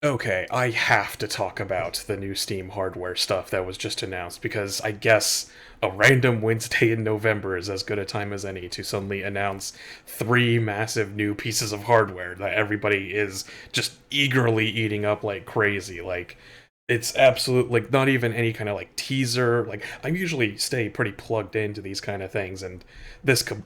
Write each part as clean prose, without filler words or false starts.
Okay, I have to talk about the new Steam hardware stuff that was just announced because I guess a random Wednesday in November is as good a time as any to suddenly announce three massive new pieces of hardware that everybody is just eagerly eating up like crazy. Like, it's absolute, like, not even any kind of like teaser. Like, I usually stay pretty plugged into these kind of things, and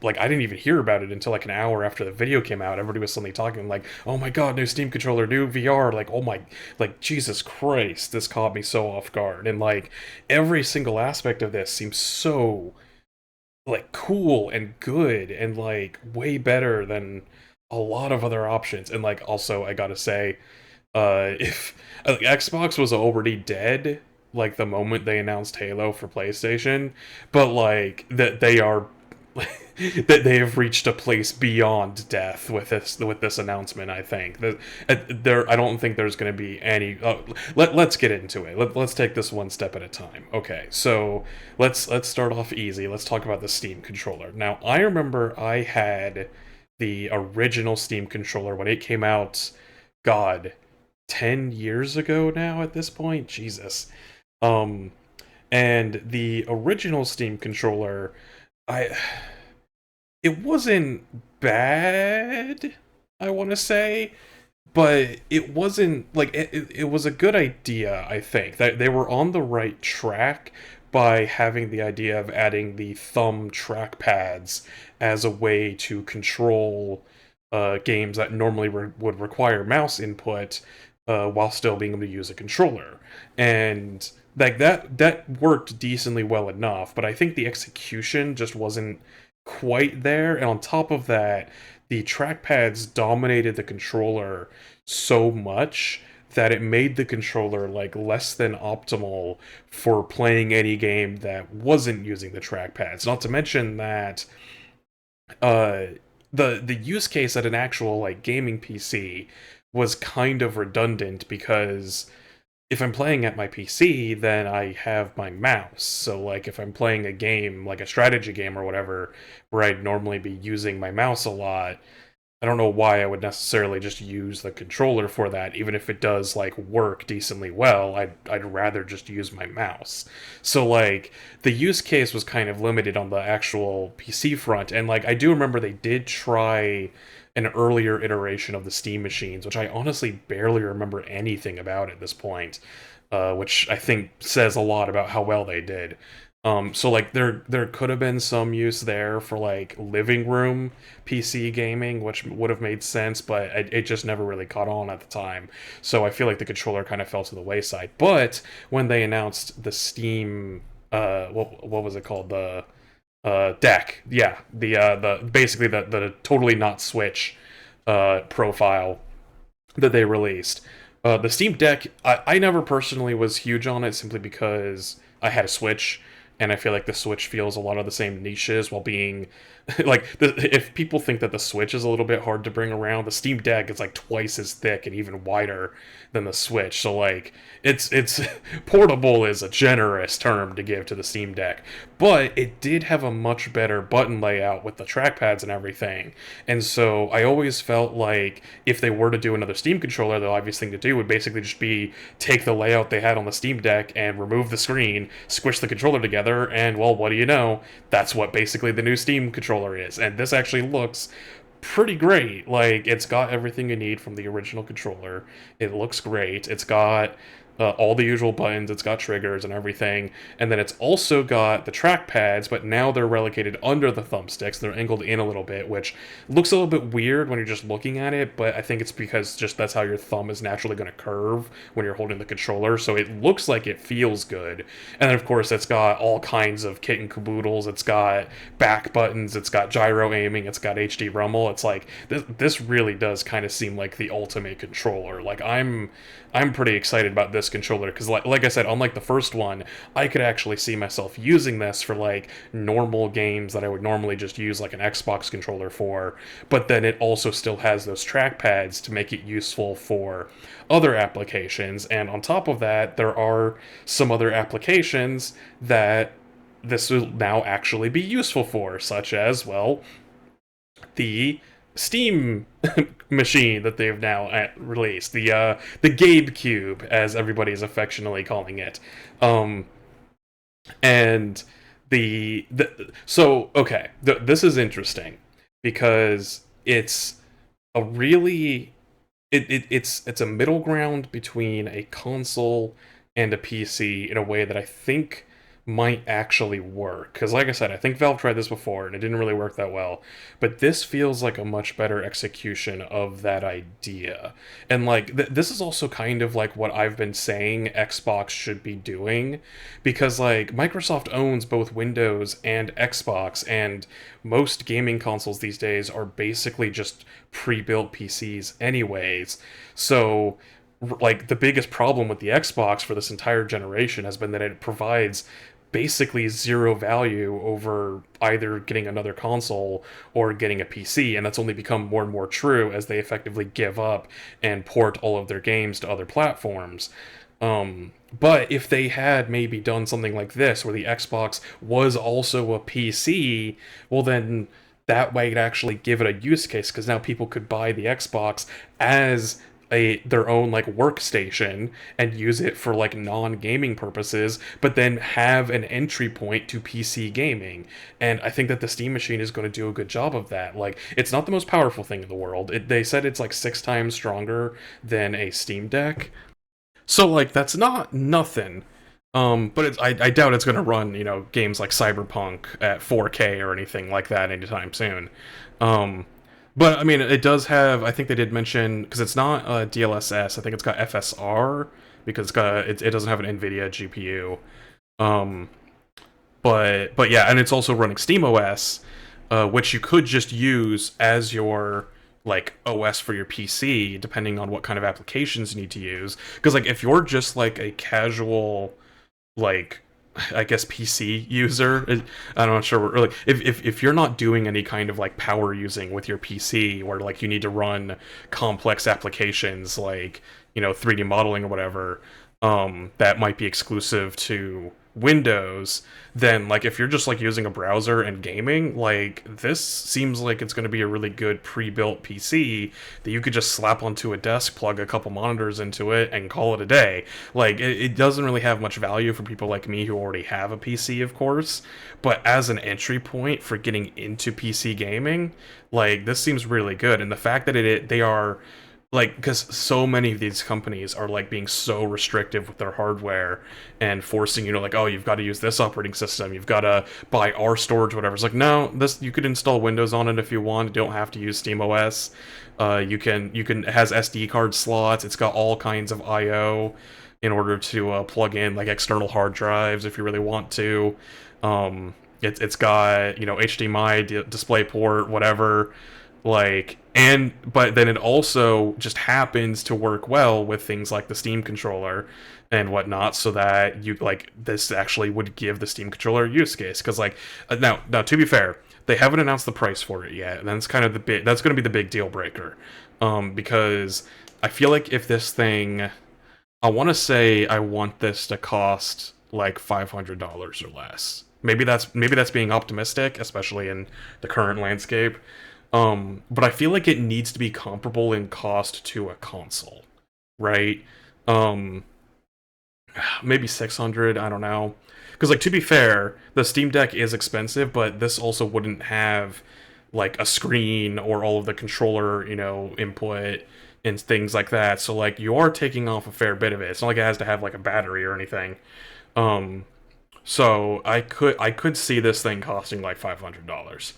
like, I didn't even hear about it until like an hour after the video came out. Everybody was suddenly talking like, oh my god, new Steam controller, new VR. Like, oh my, like, Jesus Christ, this caught me so off guard. And like, every single aspect of this seems so like cool and good and like way better than a lot of other options. And like, also, I gotta say, if Xbox was already dead like the moment they announced Halo for PlayStation, but like that they are that they have reached a place beyond death with this announcement. I think that I don't think there's going to be any. Let's get into it. Let's take this one step at a time. Okay, so let's start off easy. Let's talk about the Steam controller. Now, I remember I had the original Steam controller when it came out. God, 10 years ago now at this point. Jesus. Um, and the original Steam controller, I it wasn't bad, I want to say, but it wasn't like it was a good idea. I think that they were on the right track by having the idea of adding the thumb trackpads as a way to control games that normally would require mouse input while still being able to use a controller. And like that worked decently well enough, but I think the execution just wasn't quite there. And on top of that, the trackpads dominated the controller so much that it made the controller like less than optimal for playing any game that wasn't using the trackpads. Not to mention that uh the use case at an actual like gaming PC was kind of redundant because if I'm playing at my PC, then I have my mouse. So, like, if I'm playing a game, like a strategy game or whatever, where I'd normally be using my mouse a lot, I don't know why I would necessarily just use the controller for that, even if it does, like, work decently well. I'd rather just use my mouse. So, like, the use case was kind of limited on the actual PC front. And, like, I do remember they did try an earlier iteration of the Steam machines, which I honestly barely remember anything about at this point, which I think says a lot about how well they did. So like there could have been some use there for like living room PC gaming, which would have made sense, but it just never really caught on at the time. So I feel like the controller kind of fell to the wayside. But when they announced the Steam, what was it called, the deck, yeah, the basically the totally not Switch profile that they released. The Steam Deck, I never personally was huge on it simply because I had a Switch, and I feel like the Switch feels a lot of the same niches while being like if people think that the Switch is a little bit hard to bring around, the Steam Deck is like twice as thick and even wider than the Switch. So like it's portable is a generous term to give to the Steam Deck, but it did have a much better button layout with the trackpads and everything. And so I always felt like if they were to do another Steam controller, the obvious thing to do would basically just be take the layout they had on the Steam Deck and remove the screen, squish the controller together, and well, what do you know? That's what basically the new Steam controller is. And this actually looks pretty great. Like, it's got everything you need from the original controller. It looks great. It's got all the usual buttons, it's got triggers and everything, and then it's also got the trackpads, but now they're relegated under the thumbsticks. They're angled in a little bit, which looks a little bit weird when you're just looking at it, but I think it's because just that's how your thumb is naturally going to curve when you're holding the controller, so it looks like it feels good. And then, of course, it's got all kinds of kit and caboodles. It's got back buttons, it's got gyro aiming, it's got HD rumble. It's like, this really does kind of seem like the ultimate controller. Like, I'm pretty excited about this controller because, like I said, unlike the first one, I could actually see myself using this for like normal games that I would normally just use like an Xbox controller for. But then it also still has those trackpads to make it useful for other applications. And on top of that, there are some other applications that this will now actually be useful for, such as, well, the Steam machine that they've now released, the Gabe Cube, as everybody is affectionately calling it. Um, and the so okay, this is interesting because it's a really it's a middle ground between a console and a PC in a way that I think might actually work. Because, like I said, I think Valve tried this before and it didn't really work that well. But this feels like a much better execution of that idea. And, like, this is also kind of like what I've been saying Xbox should be doing. Because, like, Microsoft owns both Windows and Xbox, and most gaming consoles these days are basically just pre built PCs, anyways. So like the biggest problem with the Xbox for this entire generation has been that it provides basically zero value over either getting another console or getting a PC, and that's only become more and more true as they effectively give up and port all of their games to other platforms. But if they had maybe done something like this, where the Xbox was also a PC, well then that might actually give it a use case because now people could buy the Xbox as their own like workstation and use it for like non-gaming purposes, but then have an entry point to PC gaming. And I think that the Steam machine is going to do a good job of that. Like, it's not the most powerful thing in the world. They said it's like 6 times stronger than a Steam Deck, so like that's not nothing. But I doubt it's going to run, games like Cyberpunk at 4K or anything like that anytime soon. Um, but I mean, it does have. I think they did mention because it's not DLSS. I think it's got FSR because it doesn't have an NVIDIA GPU. Um, but yeah, and it's also running SteamOS, which you could just use as your like OS for your PC, depending on what kind of applications you need to use. Because like if you're just like a casual like I guess PC user. I'm not sure. Really, if you're not doing any kind of like power using with your PC, where like you need to run complex applications like 3D modeling or whatever, that might be exclusive to Windows, then like if you're just like using a browser and gaming, like this seems like it's going to be a really good pre-built PC that you could just slap onto a desk, plug a couple monitors into it, and call it a day. Like it doesn't really have much value for people like me who already have a PC, of course, but as an entry point for getting into PC gaming, like this seems really good. And the fact that they are like, because so many of these companies are like being so restrictive with their hardware and forcing like, oh, you've got to use this operating system, you've got to buy our storage, whatever. It's like, no, this, you could install Windows on it if you want. You don't have to use SteamOS. You can it has SD card slots. It's got all kinds of IO in order to plug in like external hard drives if you really want to. It's got HDMI, display port, whatever. Like, and but then it also just happens to work well with things like the Steam controller and whatnot, so that you like this actually would give the Steam controller a use case. Because like now to be fair, they haven't announced the price for it yet, and that's kind of that's going to be the big deal breaker. Because I feel like if this thing, I want to say I want this to cost like $500 or less. Maybe that's being optimistic, especially in the current landscape. But I feel like it needs to be comparable in cost to a console, right? Um, Maybe 600, I don't know. Because like to be fair, the Steam Deck is expensive, but this also wouldn't have like a screen or all of the controller, input and things like that. So like you are taking off a fair bit of it. It's not like it has to have like a battery or anything. Um, so I could see this thing costing like $500.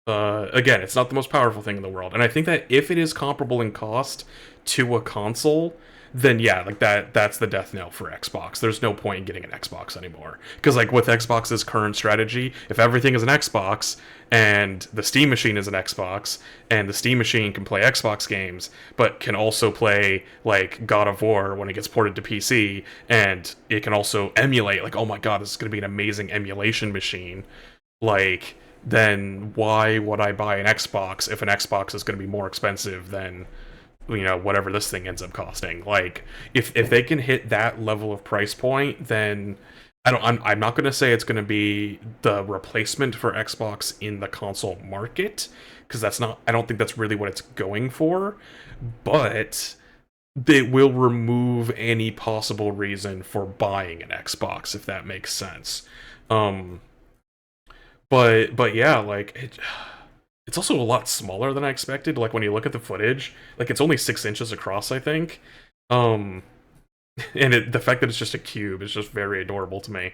Again, it's not the most powerful thing in the world, and I think that if it is comparable in cost to a console, then yeah, like that's the death knell for Xbox. There's no point in getting an Xbox anymore. Because like with Xbox's current strategy, if everything is an Xbox and the Steam machine is an Xbox, and the Steam machine can play Xbox games, but can also play like God of War when it gets ported to PC, and it can also emulate, like, oh my god, this is gonna be an amazing emulation machine, like, then why would I buy an Xbox if an Xbox is going to be more expensive than whatever this thing ends up costing? Like, if they can hit that level of price point, then I'm not going to say it's going to be the replacement for Xbox in the console market, because that's not, I don't think that's really what it's going for, but they will remove any possible reason for buying an Xbox, if that makes sense. Um, but yeah, like it's also a lot smaller than I expected. Like when you look at the footage, like it's only 6 inches across, I think. Um, and the fact that it's just a cube is just very adorable to me.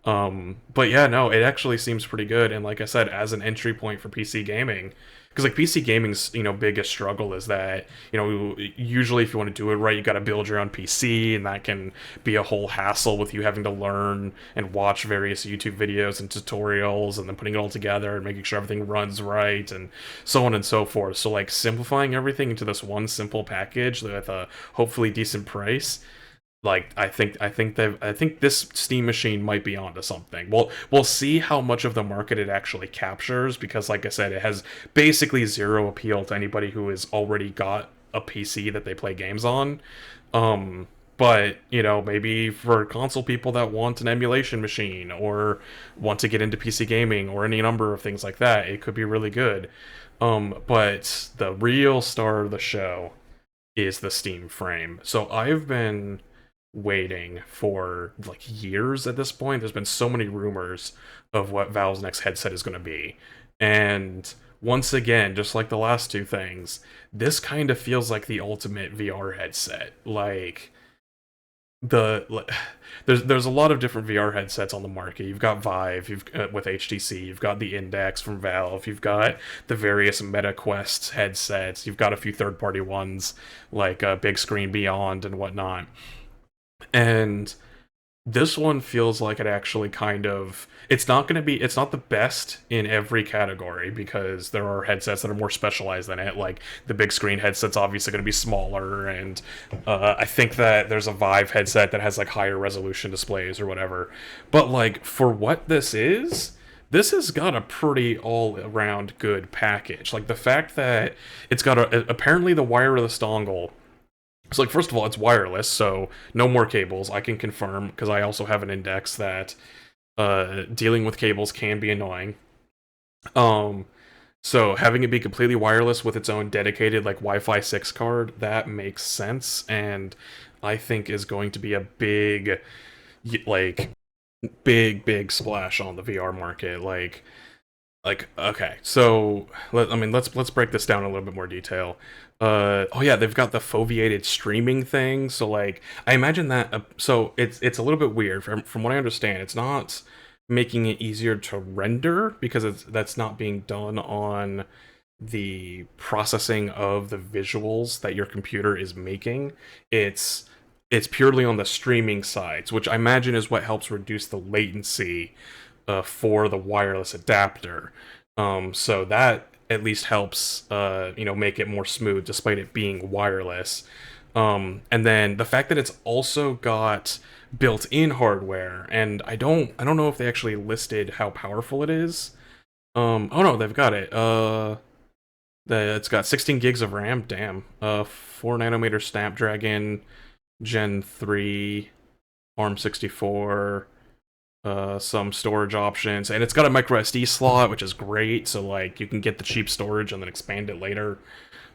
But yeah, no, it actually seems pretty good. And like I said, as an entry point for PC gaming, because like PC gaming's biggest struggle is that usually if you want to do it right, you got to build your own PC, and that can be a whole hassle with you having to learn and watch various YouTube videos and tutorials, and then putting it all together and making sure everything runs right, and so on and so forth. So like simplifying everything into this one simple package with a hopefully decent price, like I think this Steam machine might be onto something. We'll see how much of the market it actually captures, because like I said, it has basically zero appeal to anybody who has already got a PC that they play games on. But maybe for console people that want an emulation machine or want to get into PC gaming or any number of things like that, it could be really good. But the real star of the show is the Steam Frame. So I've been waiting for like years at this point. There's been so many rumors of what Valve's next headset is going to be. And once again, just like the last two things, this kind of feels like the ultimate VR headset. Like the there's a lot of different VR headsets on the market. You've got Vive, you've with HTC, you've got the Index from Valve, you've got the various MetaQuest headsets, you've got a few third-party ones like Big Screen Beyond and whatnot. And this one feels like it actually kind of, it's not the best in every category, because there are headsets that are more specialized than it. Like the big screen headset's obviously going to be smaller, and I think that there's a Vive headset that has like higher resolution displays or whatever. But like for what this has got a pretty all-around good package. Like the fact that it's got apparently the wireless dongle. So, like, first of all, it's wireless, so no more cables. I can confirm, because I also have an Index, that dealing with cables can be annoying. Um, so having it be completely wireless with its own dedicated, like, Wi-Fi 6 card, that makes sense, and I think is going to be a like, big splash on the VR market. Like okay, so let's break this down in a little bit more detail. Oh yeah, they've got the foveated streaming thing. So like, I imagine that. So it's a little bit weird from what I understand. It's not making it easier to render, because that's not being done on the processing of the visuals that your computer is making. It's purely on the streaming sides, which I imagine is what helps reduce the latency for the wireless adapter. So that at least helps, make it more smooth despite it being wireless. And then the fact that it's also got built-in hardware, and I don't know if they actually listed how powerful it is. Oh no, they've got it. It's got 16 gigs of RAM. Damn. 4 nanometer Snapdragon Gen 3, ARM 64. Some storage options, and it's got a micro SD slot, which is great, so like you can get the cheap storage and then expand it later.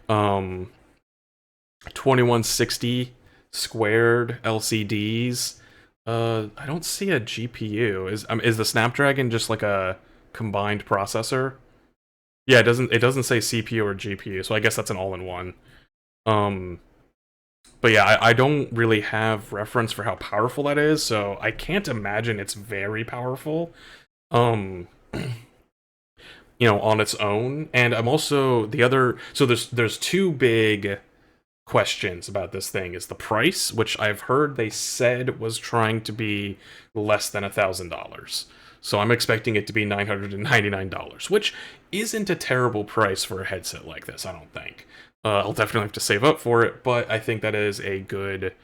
2160 squared LCDs. I don't see a GPU. Is the Snapdragon just like a combined processor? Yeah, it doesn't say CPU or GPU, so I guess that's an all-in-one. But yeah, I don't really have reference for how powerful that is, so I can't imagine it's very powerful, um, on its own. And I'm also so there's two big questions about this thing. Is the price, which I've heard they said was trying to be less than $1,000. So I'm expecting it to be $999, which isn't a terrible price for a headset like this, I don't think. I'll definitely have to save up for it, but I think that is a good,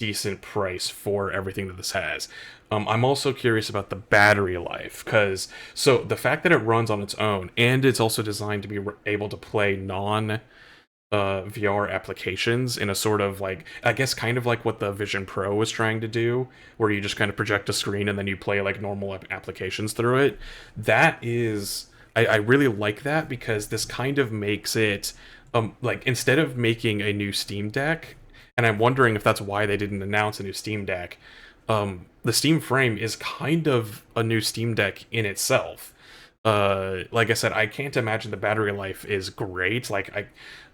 decent price for everything that this has. I'm also curious about the battery life, because so the fact that it runs on its own, and it's also designed to be able to play non VR applications in a sort of like, I guess kind of like what the Vision Pro was trying to do, where you just kind of project a screen and then you play like normal applications through it. That is, I really like that because this kind of makes it like instead of making a new Steam Deck, and I'm wondering if that's why they didn't announce a new Steam Deck. The Steam Frame is kind of a new Steam Deck in itself. Like I said, I can't imagine the battery life is great.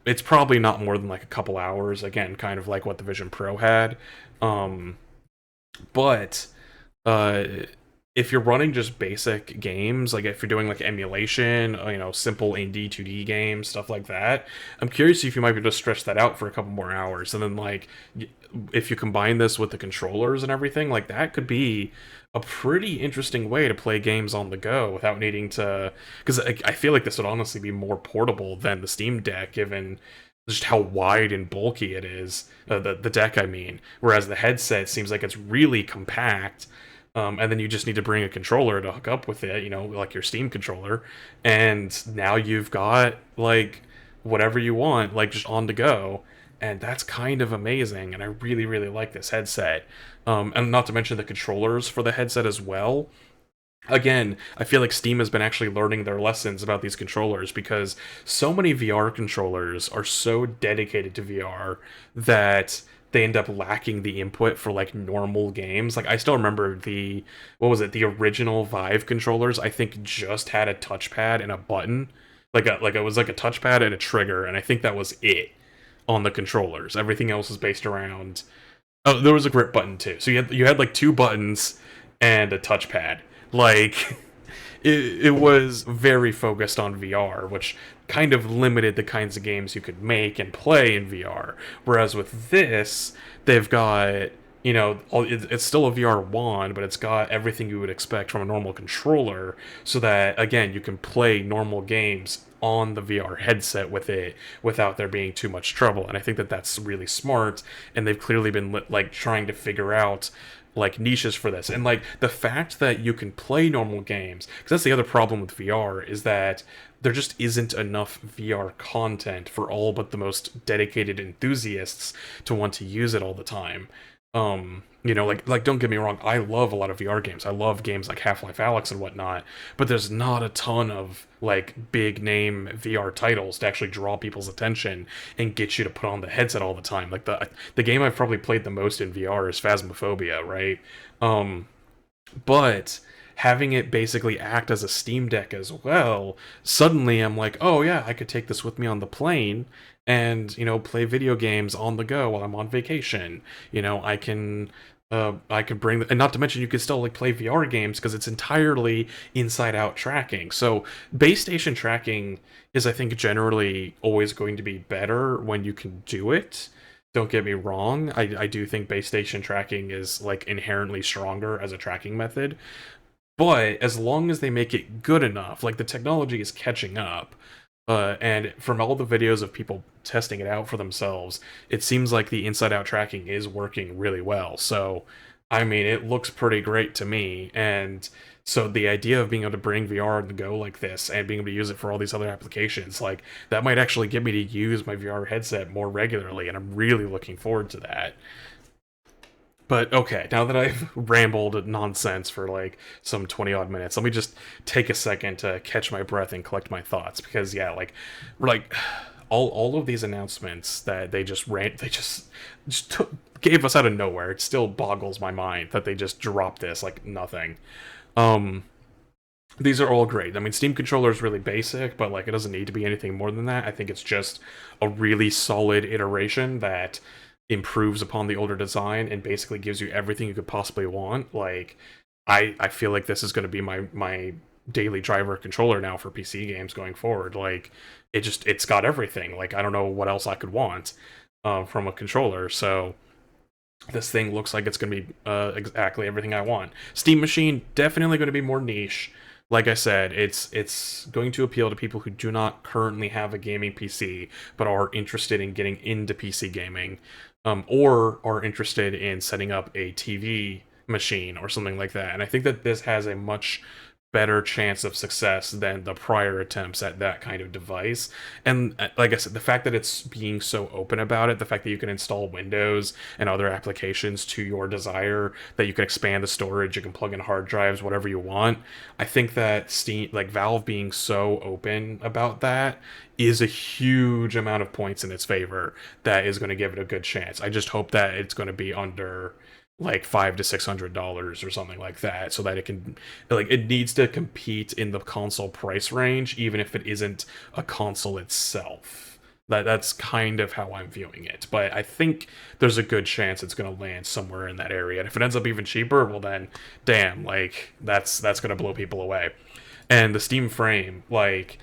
It's probably not more than like a couple hours. Again, kind of like what the Vision Pro had. Um, but uh, if you're running just basic games, like if you're doing like emulation, simple indie 2D games, stuff like that, I'm curious if you might be able to stretch that out for a couple more hours. And then if you combine this with the controllers and everything, like that could be a pretty interesting way to play games on the go without needing to, because I feel like this would honestly be more portable than the Steam Deck, given just how wide and bulky it is. The deck, I mean. Whereas the headset seems like it's really compact. And then you just need to bring a controller to hook up with it, like your Steam controller. And now you've got, like, whatever you want, like, just on the go. And that's kind of amazing. And I really, really like this headset. And not to mention the controllers for the headset as well. Again, I feel like Steam has been actually learning their lessons about these controllers because so many VR controllers are so dedicated to VR that they end up lacking the input for like normal games. Like I still remember the original Vive controllers, I think just had a touchpad and a button. Like it was like a touchpad and a trigger, and I think that was it on the controllers. Everything else was based around. Oh, there was a grip button too. So you had like two buttons and a touchpad. Like it was very focused on VR, which kind of limited the kinds of games you could make and play in VR. Whereas with this, they've got, it's still a VR wand, but it's got everything you would expect from a normal controller, so that, again, you can play normal games on the VR headset with it without there being too much trouble. And I think that that's really smart, and they've clearly been like trying to figure out like niches for this. And like the fact that you can play normal games, because that's the other problem with VR, is that there just isn't enough VR content for all but the most dedicated enthusiasts to want to use it all the time. Like don't get me wrong, I love a lot of VR games. I love games like Half-Life Alyx and whatnot, but there's not a ton of like big name VR titles to actually draw people's attention and get you to put on the headset all the time. Like the game I've probably played the most in VR is Phasmophobia, right? But having it basically act as a Steam Deck as well, suddenly I'm like, oh yeah, I could take this with me on the plane and, play video games on the go while I'm on vacation. I could bring, and not to mention you could still like play VR games because it's entirely inside out tracking. So base station tracking is, I think, generally always going to be better when you can do it. Don't get me wrong. I do think base station tracking is like inherently stronger as a tracking method. But as long as they make it good enough, like the technology is catching up, and from all the videos of people testing it out for themselves, it seems like the inside-out tracking is working really well. So, I mean, it looks pretty great to me. And so the idea of being able to bring VR on the go like this and being able to use it for all these other applications, like that might actually get me to use my VR headset more regularly, and I'm really looking forward to that. But okay, now that I've rambled nonsense for like some 20 odd minutes, let me just take a second to catch my breath and collect my thoughts, because yeah, like all of these announcements that they just gave us out of nowhere. It still boggles my mind that they just dropped this like nothing. Um these are all great. I mean, Steam controller is really basic, but like it doesn't need to be anything more than that. I think it's just a really solid iteration that improves upon the older design and basically gives you everything you could possibly want. Like I feel like this is going to be my daily driver controller now for PC games going forward. Like it's got everything. Like I don't know what else I could want from a controller. So this thing looks like it's going to be exactly everything I want. Steam Machine, definitely going to be more niche. Like I said, it's going to appeal to people who do not currently have a gaming PC, but are interested in getting into PC gaming, or are interested in setting up a TV machine or something like that. And I think that this has a much better chance of success than the prior attempts at that kind of device. And like I said, the fact that it's being so open about it, the fact that you can install Windows and other applications to your desire, that you can expand the storage, you can plug in hard drives, whatever you want. I think that Steam, like Valve being so open about that, is a huge amount of points in its favor that is going to give it a good chance. I just hope that it's going to be under like $500 to $600 or something like that, so that it can, like, it needs to compete in the console price range, even if it isn't a console itself. That's kind of how I'm viewing it, but I think there's a good chance it's going to land somewhere in that area. And if it ends up even cheaper, well then, damn, like that's going to blow people away. And the Steam Frame, like,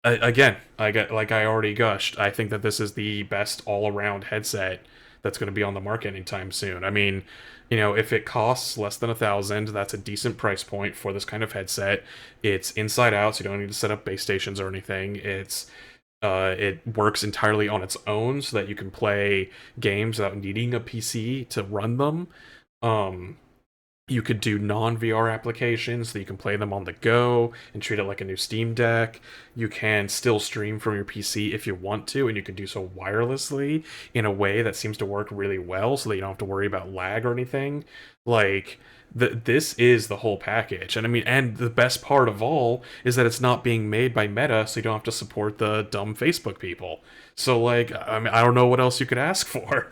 again, like I already gushed, I think that this is the best all-around headset that's going to be on the market anytime soon. I mean, you know, if it costs less than 1,000, that's a decent price point for this kind of headset. It's inside out, so you don't need to set up base stations or anything. It works entirely on its own, so that you can play games without needing a PC to run them. Um, you could do non-VR applications, so you can play them on the go and treat it like a new Steam Deck. You can still stream from your PC if you want to, and you can do so wirelessly in a way that seems to work really well, so that you don't have to worry about lag or anything. Like, this is the whole package. And I mean, and the best part of all is that it's not being made by Meta, so you don't have to support the dumb Facebook people. So, like, I mean, I don't know what else you could ask for.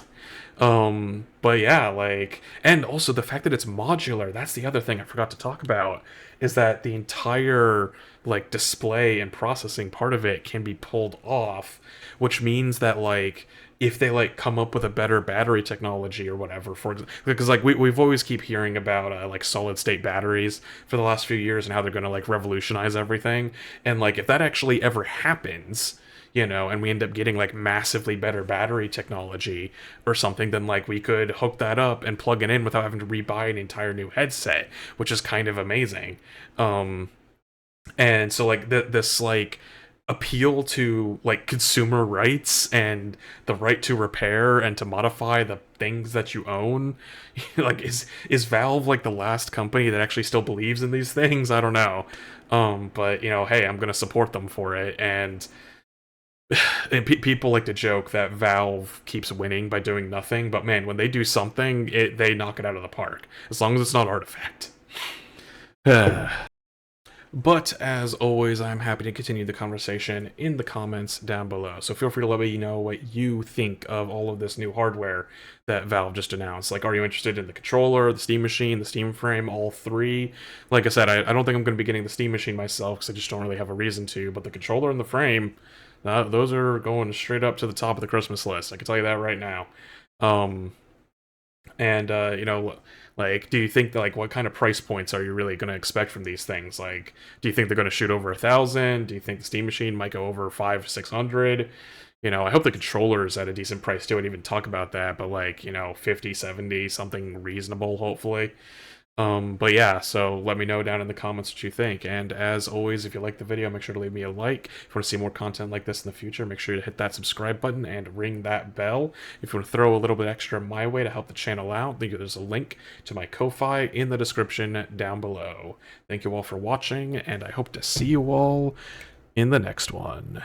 But yeah, like, and also the fact that it's modular, that's the other thing I forgot to talk about, is that the entire, like, display and processing part of it can be pulled off, which means that, like, if they, like, come up with a better battery technology or whatever, for because, like, we've always keep hearing about, like, solid state batteries for the last few years and how they're gonna, like, revolutionize everything. And, like, if that actually ever happens, you know, and we end up getting like massively better battery technology or something, then like we could hook that up and plug it in without having to rebuy an entire new headset, which is kind of amazing. Um, and so like this like appeal to like consumer rights and the right to repair and to modify the things that you own, like is Valve like the last company that actually still believes in these things? I don't know. But you know, hey, I'm gonna support them for it. And people like to joke that Valve keeps winning by doing nothing, but man, when they do something, they knock it out of the park. As long as it's not Artifact. But as always, I'm happy to continue the conversation in the comments down below. So feel free to let me know what you think of all of this new hardware that Valve just announced. Like, are you interested in the controller, the Steam Machine, the Steam Frame, all three? Like I said, I don't think I'm going to be getting the Steam Machine myself because I just don't really have a reason to, but the controller and the frame, those are going straight up to the top of the Christmas list. I can tell you that right now. Um, and you know, like, do you think that, like, what kind of price points are you really going to expect from these things? Like, do you think they're going to shoot over 1,000? Do you think the Steam Machine might go over 500-600? You know, I hope the controller is at a decent price too. I didn't even talk about that, but like, you know, 50, 70, something reasonable, hopefully. But yeah, so let me know down in the comments what you think. And as always, if you like the video, make sure to leave me a like. If you want to see more content like this in the future, make sure to hit that subscribe button and ring that bell. If you want to throw a little bit extra my way to help the channel out, there's a link to my Ko-Fi in the description down below. Thank you all for watching, and I hope to see you all in the next one.